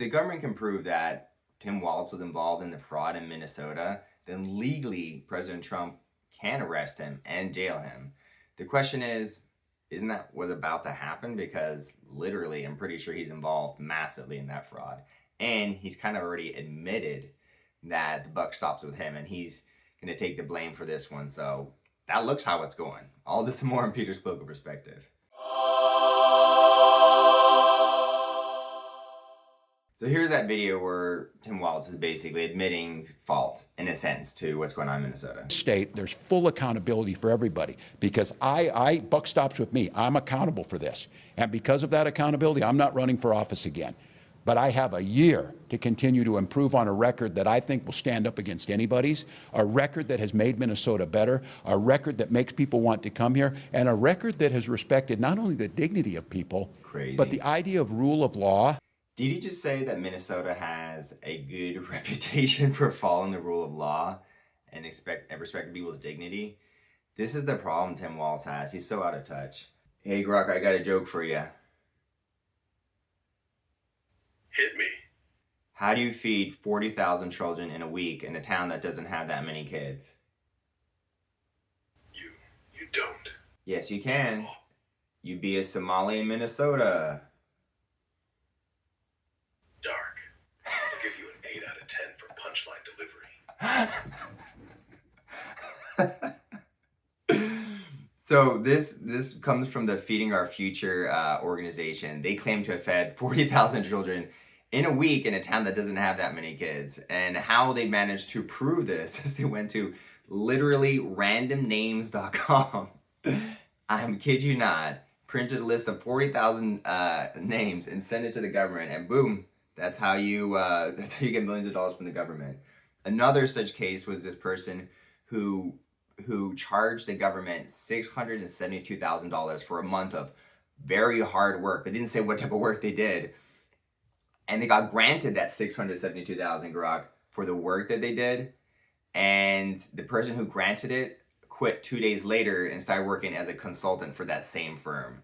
The government can prove that Tim Walz was involved in the fraud in Minnesota, then legally President Trump can arrest him and jail him. The question is, isn't that what's about to happen? Because literally, I'm pretty sure he's involved massively in that fraud. And he's kind of already admitted that the buck stops with him and he's going to take the blame for this one. So that looks how it's going. All this and more in Peter's political perspective. So here's that video where Tim Walz is basically admitting fault, in a sense, to what's going on in Minnesota. State, there's full accountability for everybody because I buck stops with me. I'm accountable for this. And because of that accountability, I'm not running for office again. But I have a year to continue to improve on a record that I think will stand up against anybody's, a record that has made Minnesota better, a record that makes people want to come here, and a record that has respected not only the dignity of people, but the idea of rule of law. Did he just say that Minnesota has a good reputation for following the rule of law and respecting people's dignity? This is the problem Tim Walz has. He's so out of touch. Hey, Grok, I got a joke for you. Hit me. How do you feed 40,000 children in a week in a town that doesn't have that many kids? You don't. Yes, you can. You be a Somali in Minnesota. Dark. I'll give you an 8 out of 10 for punchline delivery. So this comes from the Feeding Our Future organization. They claim to have fed 40,000 children in a week in a town that doesn't have that many kids. And how they managed to prove this is they went to literally randomnames.com. I kid you not, printed a list of 40,000 names and sent it to the government, and boom, that's how you get millions of dollars from the government. Another such case was this person who charged the government $672,000 for a month of very hard work, but didn't say what type of work they did. And they got granted that $672,000 grok for the work that they did. And the person who granted it quit 2 days later and started working as a consultant for that same firm.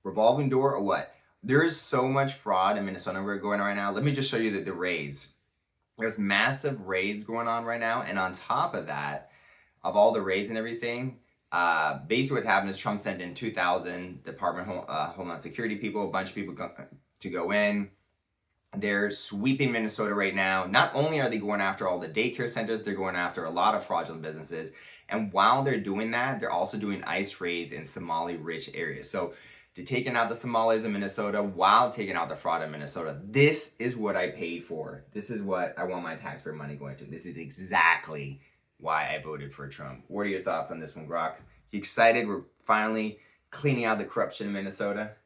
Revolving door or what? There is so much fraud in Minnesota we're going on right now. Let me just show you the raids. There's massive raids going on right now. And on top of that, of all the raids and everything, basically what's happened is Trump sent in 2,000 Department of Homeland Security people, a bunch of people to go in. They're sweeping Minnesota right now. Not only are they going after all the daycare centers, they're going after a lot of fraudulent businesses. And while they're doing that, they're also doing ICE raids in Somali-rich areas. So they're taking out the Somalis in Minnesota while taking out the fraud in Minnesota. This is what I paid for. This is what I want my taxpayer money going to. This is exactly why I voted for Trump. What are your thoughts on this one, Grok? You excited? We're finally cleaning out the corruption in Minnesota?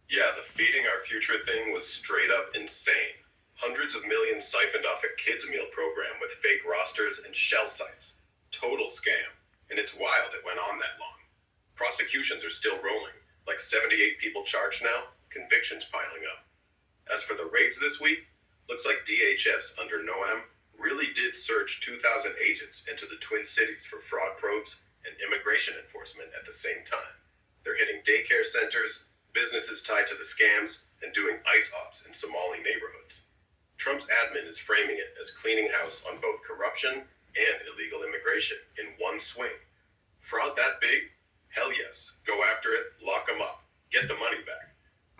Yeah, the Feeding Our Future thing was straight up insane. Hundreds of millions siphoned off a kids' meal program with fake rosters and shell sites. Total scam. And it's wild it went on that long. Prosecutions are still rolling. Like 78 people charged now, convictions piling up. As for the raids this week, looks like DHS under Noam really did surge 2,000 agents into the Twin Cities for fraud probes and immigration enforcement at the same time. They're hitting daycare centers, businesses tied to the scams, and doing ICE ops in Somali neighborhoods. Trump's admin is framing it as cleaning house on both corruption and illegal immigration in one swing. Fraud that big? Hell yes. Go after it, lock them up, get the money back.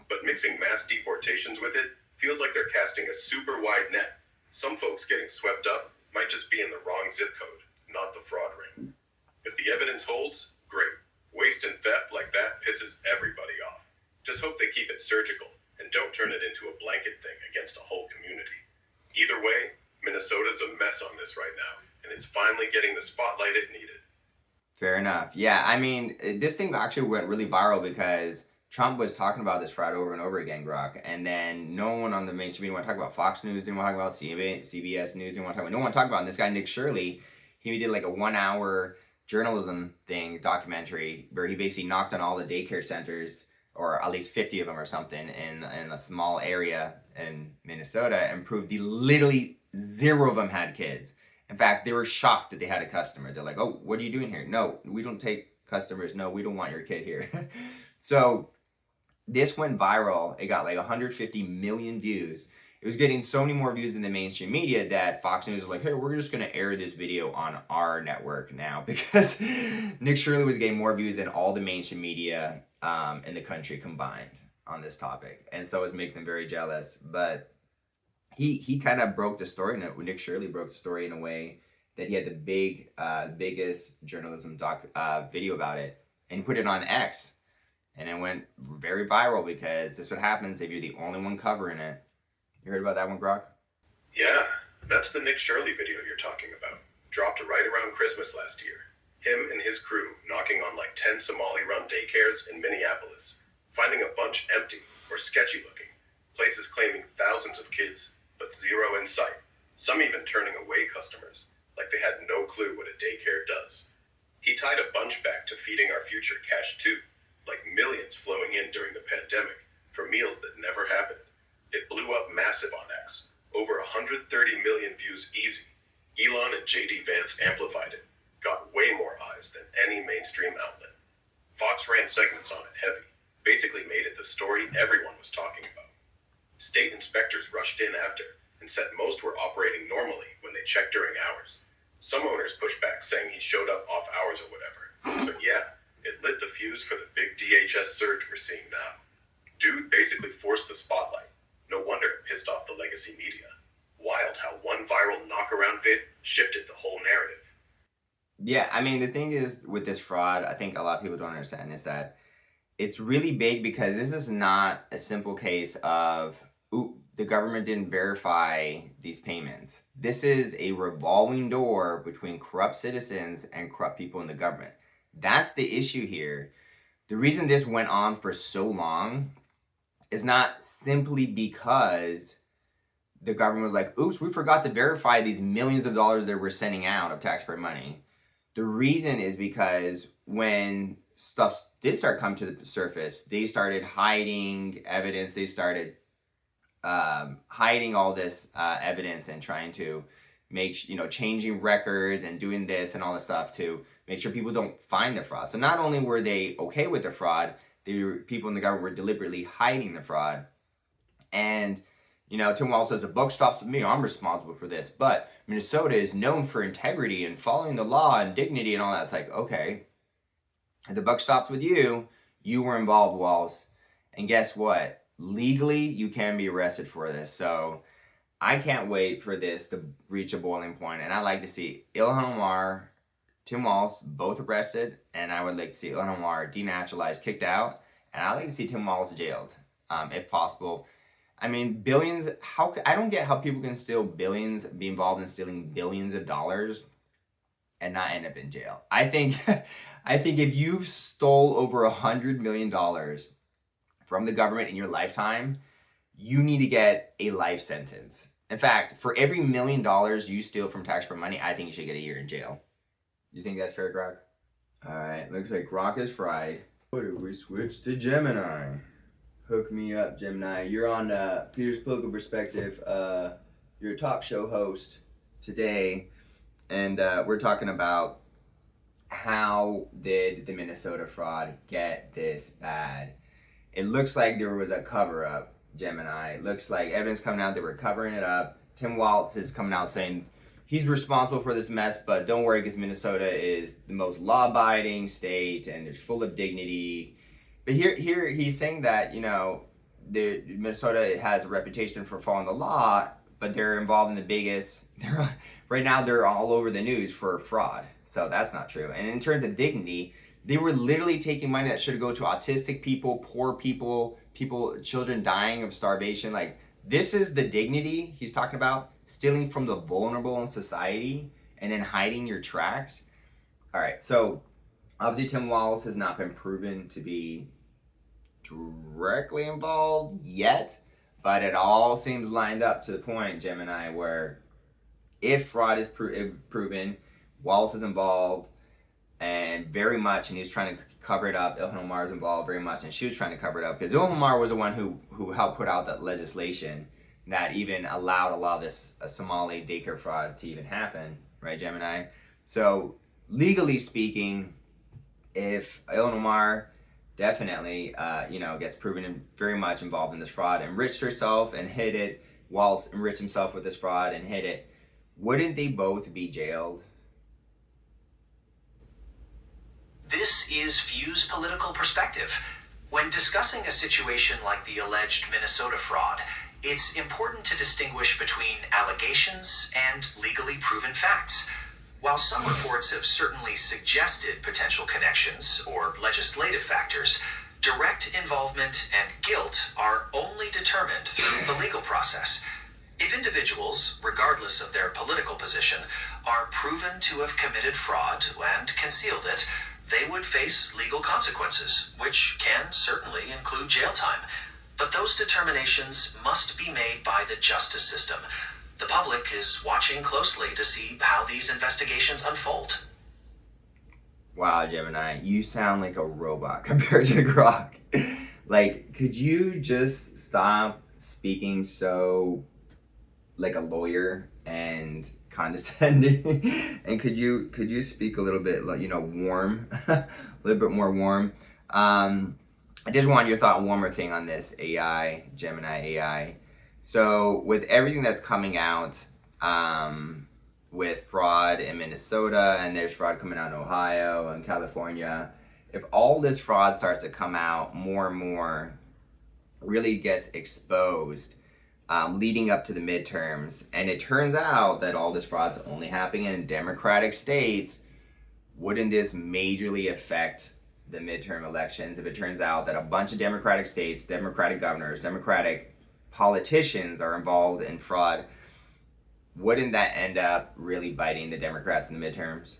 But mixing mass deportations with it feels like they're casting a super wide net. Some folks getting swept up might just be in the wrong zip code, not the fraud ring. If the evidence holds, great. Waste and theft like that pisses everybody off. Just hope they keep it surgical and don't turn it into a blanket thing against a whole community. Either way, Minnesota's a mess on this right now, and it's finally getting the spotlight it needed. Fair enough. Yeah, I mean, this thing actually went really viral because Trump was talking about this fraud over and over again, Grok, and then no one on the mainstream didn't want to talk about Fox News, didn't want to talk about CBS News, didn't want to talk about, no one talked about it. And this guy, Nick Shirley, he did like a 1-hour journalism thing, documentary, where he basically knocked on all the daycare centers, or at least 50 of them or something, in a small area in Minnesota, and proved literally 0 of them had kids. In fact, they were shocked that they had a customer. They're like, oh, what are you doing here? No, we don't take customers. No, we don't want your kid here. So this went viral. It got like 150 million views. it was getting so many more views in the mainstream media that Fox News was like, hey, we're just going to air this video on our network now, because Nick Shirley was getting more views than all the mainstream media in the country combined on this topic. And so it was making them very jealous. But he kind of broke the story. Nick Shirley broke the story in a way that he had the biggest journalism video about it, and he put it on X. And it went very viral because this is what happens if you're the only one covering it. You heard about that one, Grok? Yeah, that's the Nick Shirley video you're talking about. Dropped right around Christmas last year. Him and his crew knocking on like 10 Somali-run daycares in Minneapolis, finding a bunch empty or sketchy looking, places claiming thousands of kids, but zero in sight. Some even turning away customers, like they had no clue what a daycare does. He tied a bunch back to Feeding Our Future cash too, like millions flowing in during the pandemic for meals that never happened. It blew up massive on X, over 130 million views easy. Elon and JD Vance amplified it, got way more eyes than any mainstream outlet. Fox ran segments on it heavy, basically made it the story everyone was talking about. State inspectors rushed in after and said most were operating normally when they checked during hours. Some owners pushed back saying he showed up off hours or whatever. But yeah, it lit the fuse for the big DHS surge we're seeing now. Dude basically forced the spotlight. No wonder it pissed off the legacy media. Wild how one viral knock-around vid shifted the whole narrative. Yeah, I mean, the thing is with this fraud, I think a lot of people don't understand is that it's really big because this is not a simple case of, ooh, the government didn't verify these payments. This is a revolving door between corrupt citizens and corrupt people in the government. That's the issue here. The reason this went on for so long is not simply because the government was like, oops, we forgot to verify these millions of dollars that we're sending out of taxpayer money. The reason is because when stuff did start coming to the surface, they started hiding evidence. They started hiding all this evidence and trying to make, changing records and doing this and all this stuff to make sure people don't find the fraud. So not only were they okay with the fraud, people in the government were deliberately hiding the fraud. And, Tim Walz says, the buck stops with me, I'm responsible for this. But Minnesota is known for integrity and following the law and dignity and all that. It's like, okay, if the buck stops with you, you were involved, Walz. And guess what? Legally, you can be arrested for this. So I can't wait for this to reach a boiling point. And I'd like to see Ilhan Omar, Tim Walz both arrested, and I would like to see Ilhan Omar denaturalized, kicked out, and I'd like to see Tim Walz jailed, if possible. I mean, billions, I don't get how people can steal billions, be involved in stealing billions of dollars and not end up in jail. I think if you stole over $100 million from the government in your lifetime, you need to get a life sentence. In fact, for every $1 million you steal from taxpayer money, I think you should get a year in jail. You think that's fair, Grok? All right, looks like Grok is fried. What do we switch to Gemini? Hook me up, Gemini. You're on Peter's Political Perspective. You're a talk show host today, and we're talking about how did the Minnesota fraud get this bad? It looks like there was a cover-up, Gemini. It looks like evidence coming out, they were covering it up. Tim Walz is coming out saying he's responsible for this mess, but don't worry because Minnesota is the most law-abiding state and it's full of dignity. But here he's saying that, Minnesota has a reputation for following the law, but they're involved in the biggest, right now they're all over the news for fraud. So that's not true. And in terms of dignity, they were literally taking money that should go to autistic people, poor people, children dying of starvation. Like, this is the dignity he's talking about, stealing from the vulnerable in society and then hiding your tracks. All right, so obviously Tim Walz has not been proven to be directly involved yet, but it all seems lined up to the point, Gemini, where if fraud is proven, Walz is involved and very much, and he's trying to cover it up. Ilhan Omar is involved very much, and she was trying to cover it up because Ilhan Omar was the one who helped put out that legislation that even allowed a lot of this Somali daycare fraud to even happen, right, Gemini? So legally speaking, if Ilhan Omar definitely, gets proven very much involved in this fraud, enriched herself and hid it Walz enriched himself with this fraud and hid it, wouldn't they both be jailed? This is View's political perspective. When discussing a situation like the alleged Minnesota fraud, it's important to distinguish between allegations and legally proven facts. While some reports have certainly suggested potential connections or legislative factors, direct involvement and guilt are only determined through the legal process. If individuals, regardless of their political position, are proven to have committed fraud and concealed it, they would face legal consequences, which can certainly include jail time. But those determinations must be made by the justice system. The public is watching closely to see how these investigations unfold. Wow, Gemini, you sound like a robot compared to Grok. Like, could you just stop speaking so like a lawyer and condescending? And could you speak a little bit, like, warm, a little bit more warm? I just wanted your thought, one more thing on this AI, Gemini AI. So with everything that's coming out, with fraud in Minnesota, and there's fraud coming out in Ohio and California, if all this fraud starts to come out more and more, really gets exposed, leading up to the midterms, and it turns out that all this fraud's only happening in Democratic states, wouldn't this majorly affect the midterm elections if it turns out that a bunch of Democratic states, Democratic governors, Democratic politicians are involved in fraud? Wouldn't that end up really biting the Democrats in the midterms?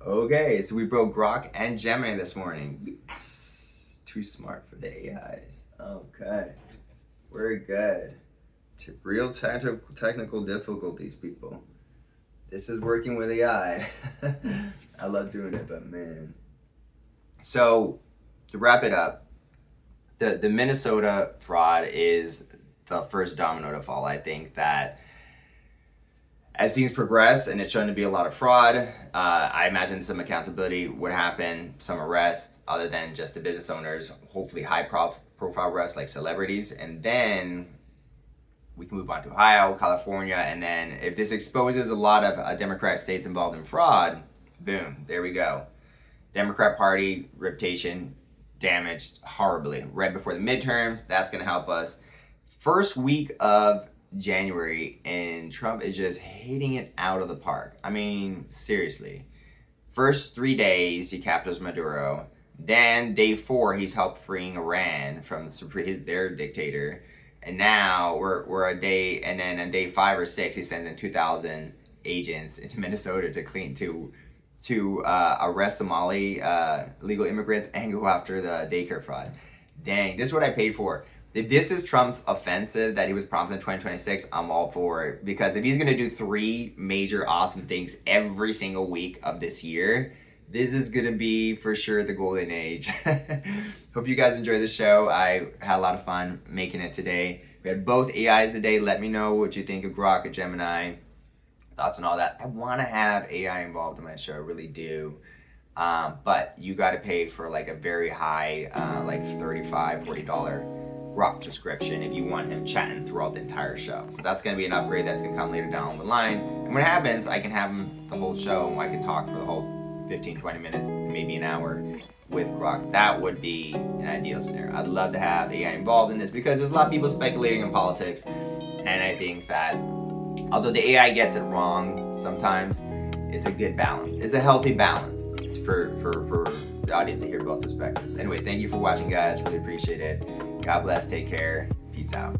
Okay, so we broke Grok and Gemini this morning. Yes, too smart for the AIs. Okay, we're good. Real technical difficulties, people. This is working with AI. I love doing it, but man. So, to wrap it up, the Minnesota fraud is the first domino to fall. I think that as things progress and it's shown to be a lot of fraud, I imagine some accountability would happen, some arrests, other than just the business owners, hopefully high profile arrests like celebrities, and then we can move on to Ohio, California, and then if this exposes a lot of Democrat states involved in fraud, boom, there we go. Democrat Party reputation damaged horribly right before the midterms. That's going to help us. First week of January, and Trump is just hitting it out of the park. I mean, seriously. First 3 days, he captures Maduro. Then day 4, he's helped freeing Iran from their dictator. And now we're a day, and then on day 5 or 6, he sends in 2,000 agents into Minnesota to arrest Somali illegal immigrants and go after the daycare fraud. Dang, this is what I paid for. If this is Trump's offensive that he was promised in 2026, I'm all for it. Because if he's going to do 3 major awesome things every single week of this year, this is going to be for sure the golden age. Hope you guys enjoy the show. I had a lot of fun making it today. We had both AIs today. Let me know what you think of Grok or Gemini. Thoughts and all that. I want to have AI involved in my show, I really do. But you got to pay for like a very high, like $35, $40 Grok subscription if you want him chatting throughout the entire show. So that's going to be an upgrade that's going to come later down the line. And when it happens, I can have him the whole show and I can talk for the whole 15, 20 minutes, maybe an hour with Grok. That would be an ideal scenario. I'd love to have AI involved in this because there's a lot of people speculating in politics. And I think that although the AI gets it wrong sometimes, it's a good balance. It's a healthy balance for the audience to hear both perspectives. Anyway, thank you for watching, guys. Really appreciate it. God bless. Take care. Peace out.